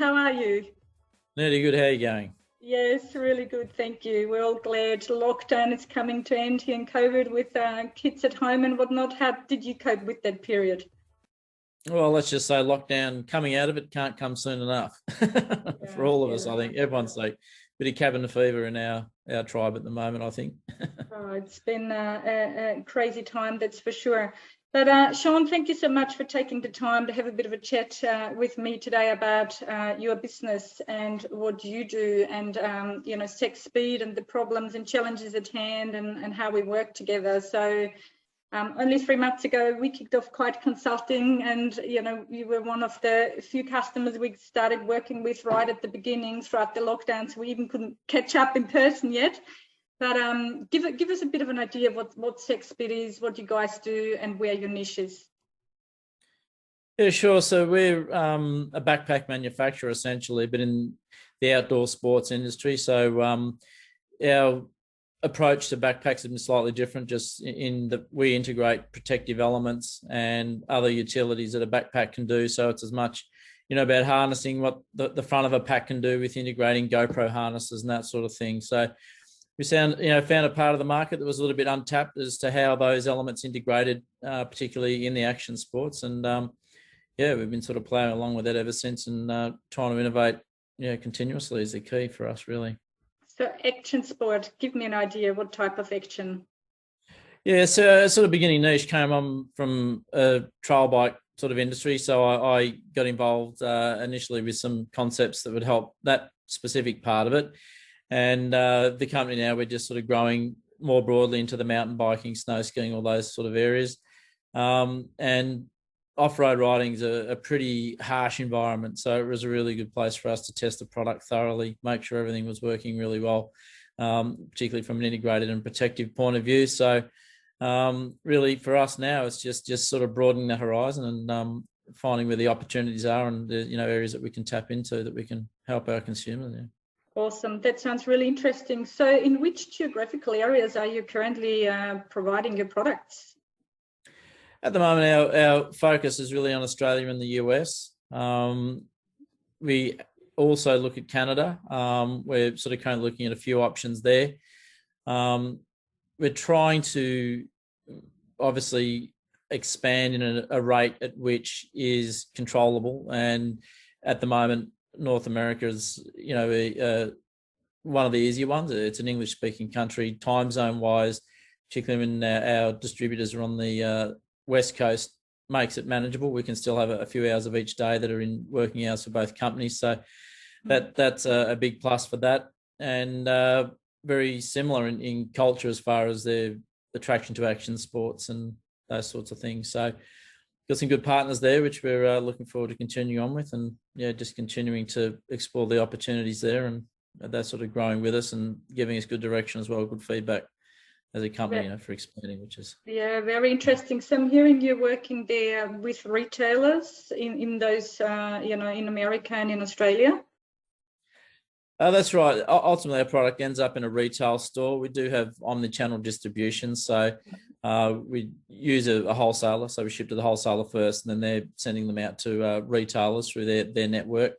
How are you? Nearly good. How are you going? Yes, really good. Thank you. We're all glad lockdown is coming to end here in COVID with kids at home and whatnot. How did you cope with that period? Well, let's just say lockdown coming out of it can't come soon enough for Yeah, all of yeah, us. I think right. everyone's like bit of cabin fever in our tribe at the moment. I think. Oh, it's been a crazy time, that's for sure. But Sean, thank you so much for taking the time to have a bit of a chat with me today about your business and what you do, and Sex Speed and the problems and challenges at hand, and how we work together. So only 3 months ago, we kicked off Kite Consulting, and you were one of the few customers we started working with right at the beginning throughout the lockdown. So we even couldn't catch up in person yet. But give us a bit of an idea of what SexBit is, what you guys do, and where your niche is. Yeah, sure. So we're a backpack manufacturer essentially, but in the outdoor sports industry. So our approach to backpacks has been slightly different, just in that we integrate protective elements and other utilities that a backpack can do. So it's as much, about harnessing what the front of a pack can do with integrating GoPro harnesses and that sort of thing. So we found a part of the market that was a little bit untapped as to how those elements integrated, particularly in the action sports. And we've been sort of playing along with that ever since, and trying to innovate, continuously is the key for us, really. So action sport, give me an idea, what type of action? Yeah, so sort of beginning niche came on from a trail bike sort of industry. So I got involved initially with some concepts that would help that specific part of it. And the company now, we're just sort of growing more broadly into the mountain biking, snow skiing, all those sort of areas. And off-road riding is a pretty harsh environment. So it was a really good place for us to test the product thoroughly, make sure everything was working really well, particularly from an integrated and protective point of view. So really for us now, it's just sort of broadening the horizon and finding where the opportunities are, and the areas that we can tap into that we can help our consumers. Yeah. Awesome. That sounds really interesting. So in which geographical areas are you currently providing your products? At the moment, our focus is really on Australia and the US. We also look at Canada. We're sort of currently looking at a few options there. We're trying to obviously expand in a rate at which is controllable. And at the moment, North America is, one of the easier ones. It's an English-speaking country, time zone-wise, particularly when our distributors are on the West Coast, makes it manageable. We can still have a few hours of each day that are in working hours for both companies. So that's a big plus for that. And very similar in culture as far as the attraction to action sports and those sorts of things. So got some good partners there, which we're looking forward to continuing on with, and just continuing to explore the opportunities there, and they're sort of growing with us and giving us good direction as well, good feedback as a company, for expanding, which is very interesting. So I'm hearing you're working there with retailers in those in America and in Australia. That's right. Ultimately, our product ends up in a retail store. We do have omni-channel distribution, so we use a wholesaler. So we ship to the wholesaler first, and then they're sending them out to retailers through their network.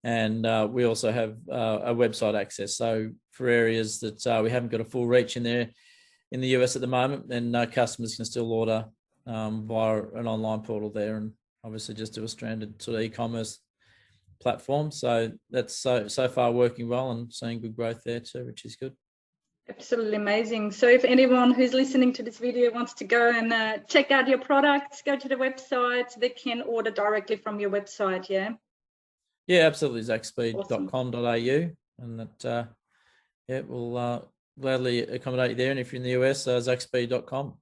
And we also have a website access. So for areas that we haven't got a full reach in there in the US at the moment, then customers can still order via an online portal there, and obviously just do a stranded sort of e-commerce platform. So that's so far working well and seeing good growth there too, which is good. Absolutely amazing. So if anyone who's listening to this video wants to go and check out your products, go to the website, they can order directly from your website, yeah? Yeah, absolutely. zacspeed.com.au, and that we'll gladly accommodate you there. And if you're in the US, zacspeed.com.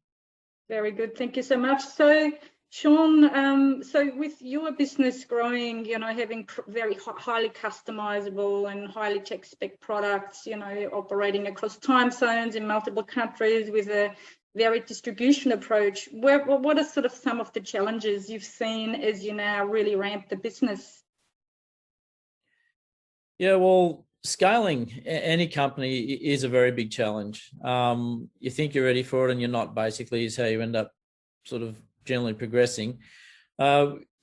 Very good. Thank you so much. So Sean, so with your business growing, having very highly customizable and highly tech spec products, operating across time zones in multiple countries with a varied distribution approach, what are sort of some of the challenges you've seen as you now really ramp the business? Yeah, well, scaling any company is a very big challenge. You think you're ready for it and you're not, basically, is how you end up sort of generally progressing.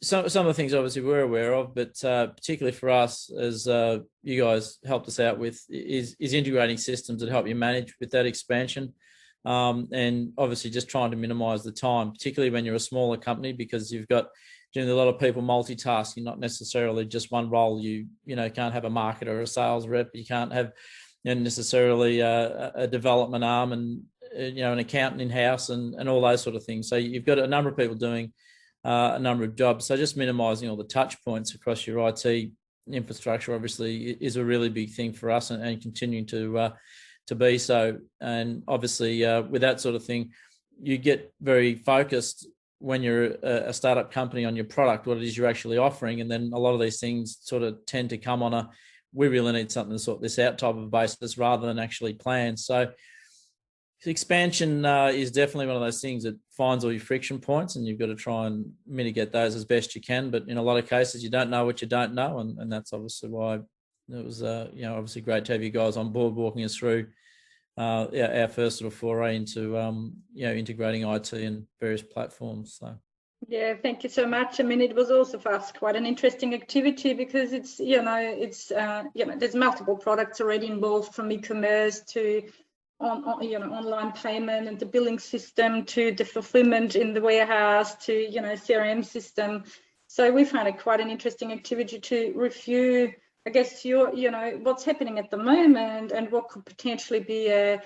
some of the things obviously we're aware of, but particularly for us, as you guys helped us out with, is integrating systems that help you manage with that expansion. And obviously just trying to minimize the time, particularly when you're a smaller company, because you've got generally a lot of people multitasking, not necessarily just one role. You can't have a marketer or a sales rep. You can't have necessarily a development arm and an accountant in-house and all those sort of things. So you've got a number of people doing a number of jobs. So just minimizing all the touch points across your IT infrastructure obviously is a really big thing for us, and continuing to be so. And obviously with that sort of thing, you get very focused when you're a startup company on your product, what it is you're actually offering. And then a lot of these things sort of tend to come on we really need something to sort this out type of basis rather than actually plan. So expansion is definitely one of those things that finds all your friction points, and you've got to try and mitigate those as best you can. But in a lot of cases, you don't know what you don't know. And that's obviously why it was, obviously great to have you guys on board walking us through our first sort of foray into, integrating IT and various platforms. So. Yeah, thank you so much. I mean, it was also for us quite an interesting activity because it's there's multiple products already involved, from e-commerce to online payment and the billing system to the fulfillment in the warehouse to CRM system. So we found it quite an interesting activity to review, I guess, what's happening at the moment and what could potentially be an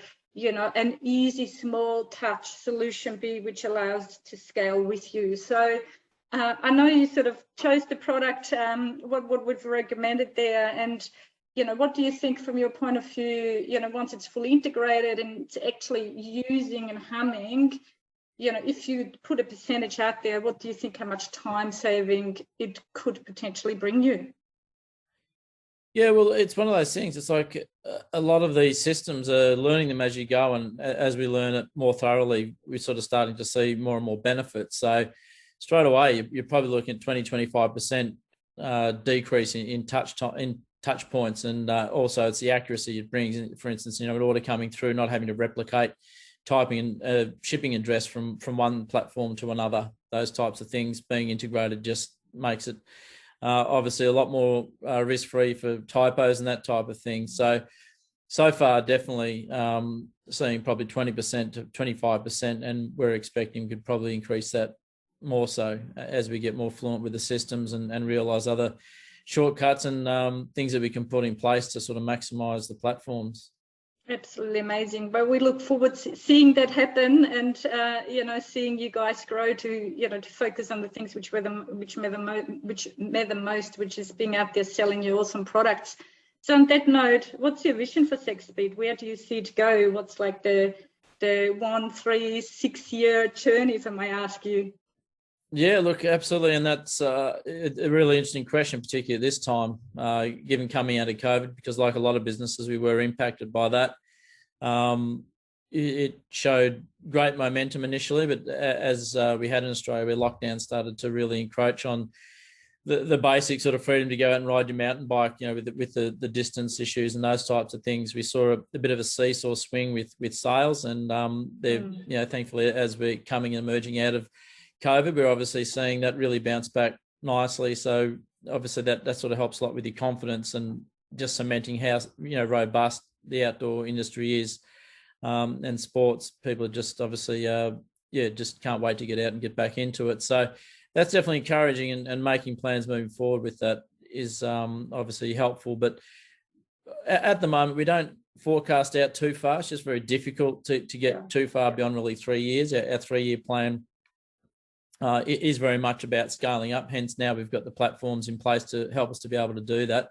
easy small touch solution which allows to scale with you. So I know you sort of chose the product, what we've recommended there, and what do you think from your point of view, once it's fully integrated and it's actually using and humming, if you put a percentage out there, what do you think how much time saving it could potentially bring you? Yeah, well, it's one of those things. It's like a lot of these systems are learning them as you go. And as we learn it more thoroughly, we're sort of starting to see more and more benefits. So straight away, you're probably looking at 20-25% decrease in touch points. And also it's the accuracy it brings. For instance, an order coming through, not having to replicate typing and shipping address from one platform to another. Those types of things being integrated just makes it obviously a lot more risk-free for typos and that type of thing. So far, definitely seeing probably 20% to 25%, and we're expecting could probably increase that more so as we get more fluent with the systems and realise other shortcuts and things that we can put in place to sort of maximise the platforms. Absolutely amazing. But we look forward to seeing that happen and, seeing you guys grow to focus on the things which matter most, which is being out there selling your awesome products. So on that note, what's your vision for Sexbeat? Where do you see it go? What's like the 1, 3, 6 year journey, if I may ask you? Yeah, look, absolutely. And that's a really interesting question, particularly this time, given coming out of COVID, because like a lot of businesses, we were impacted by that. It showed great momentum initially, but as we had in Australia, where lockdown started to really encroach on the basic sort of freedom to go out and ride your mountain bike, with the distance issues and those types of things, we saw a bit of a seesaw swing with sales. And thankfully, as we're emerging out of COVID, we're obviously seeing that really bounce back nicely. So obviously that sort of helps a lot with your confidence and just cementing how robust the outdoor industry is, and sports. People are just obviously just can't wait to get out and get back into it. So that's definitely encouraging, and making plans moving forward with that is obviously helpful. But at the moment, we don't forecast out too far. It's just very difficult to get too far beyond really 3 years. Our 3-year plan it is very much about scaling up. Hence, now we've got the platforms in place to help us to be able to do that.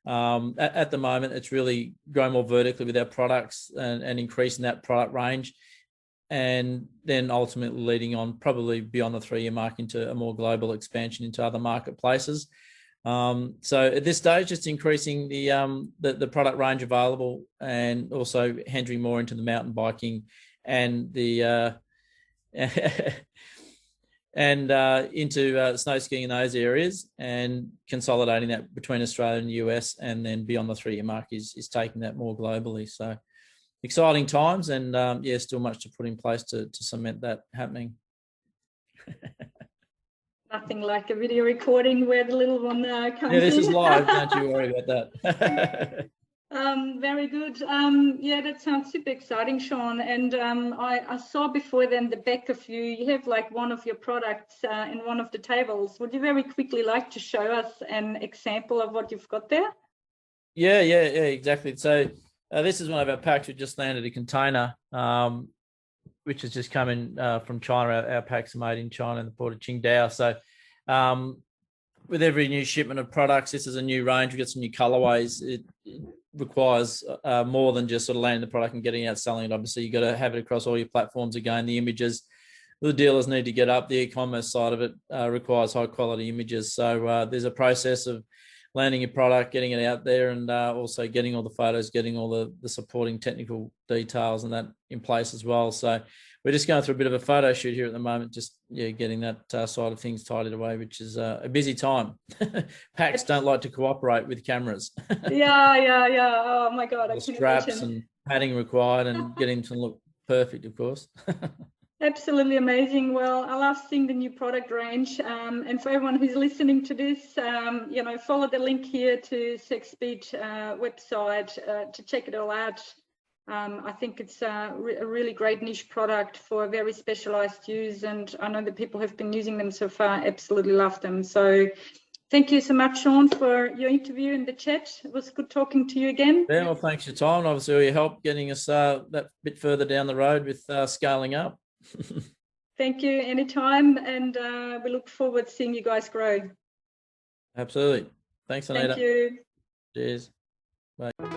At the moment, it's really growing more vertically with our products and increasing that product range, and then ultimately leading on probably beyond the 3-year mark into a more global expansion into other marketplaces. So at this stage, just increasing the product range available, and also entering more into the mountain biking and the into snow skiing in those areas, and consolidating that between Australia and the US, and then beyond the 3-year mark is taking that more globally. So exciting times, and still much to put in place to cement that happening. Nothing like a video recording where the little one comes Yeah, this in. is live. Don't you worry about that. Very good. Yeah, that sounds super exciting, Sean. And I saw before then the back of you. You have like one of your products in one of the tables. Would you very quickly like to show us an example of what you've got there? Yeah, exactly. So this is one of our packs. We just landed a container, which has just come in from China. Our packs are made in China in the port of Qingdao. So with every new shipment of products, this is a new range. We've got some new colorways. It requires more than just sort of landing the product and getting out selling it. Obviously, you've got to have it across all your platforms again. The images, the dealers need to get up. The e-commerce side of it requires high quality images. So there's a process of landing your product, getting it out there, and also getting all the photos, getting all the supporting technical details and that in place as well. So we're just going through a bit of a photo shoot here at the moment, just getting that side of things tidied away, which is a busy time. Packs don't like to cooperate with cameras. Yeah. Oh my God, I can Straps imagine. and padding required, and getting to look perfect, of course. Absolutely amazing. Well, I love seeing the new product range. And for everyone who's listening to this, follow the link here to Sexpeed website to check it all out. I think it's a really great niche product for very specialized use. And I know that people have been using them so far, absolutely love them. So thank you so much, Sean, for your interview in the chat. It was good talking to you again. Yeah, well, thanks for your time. And obviously, all your help getting us that bit further down the road with scaling up. Thank you, anytime, and we look forward to seeing you guys grow. Absolutely. Thanks, Anita. Thank you. Cheers. Bye.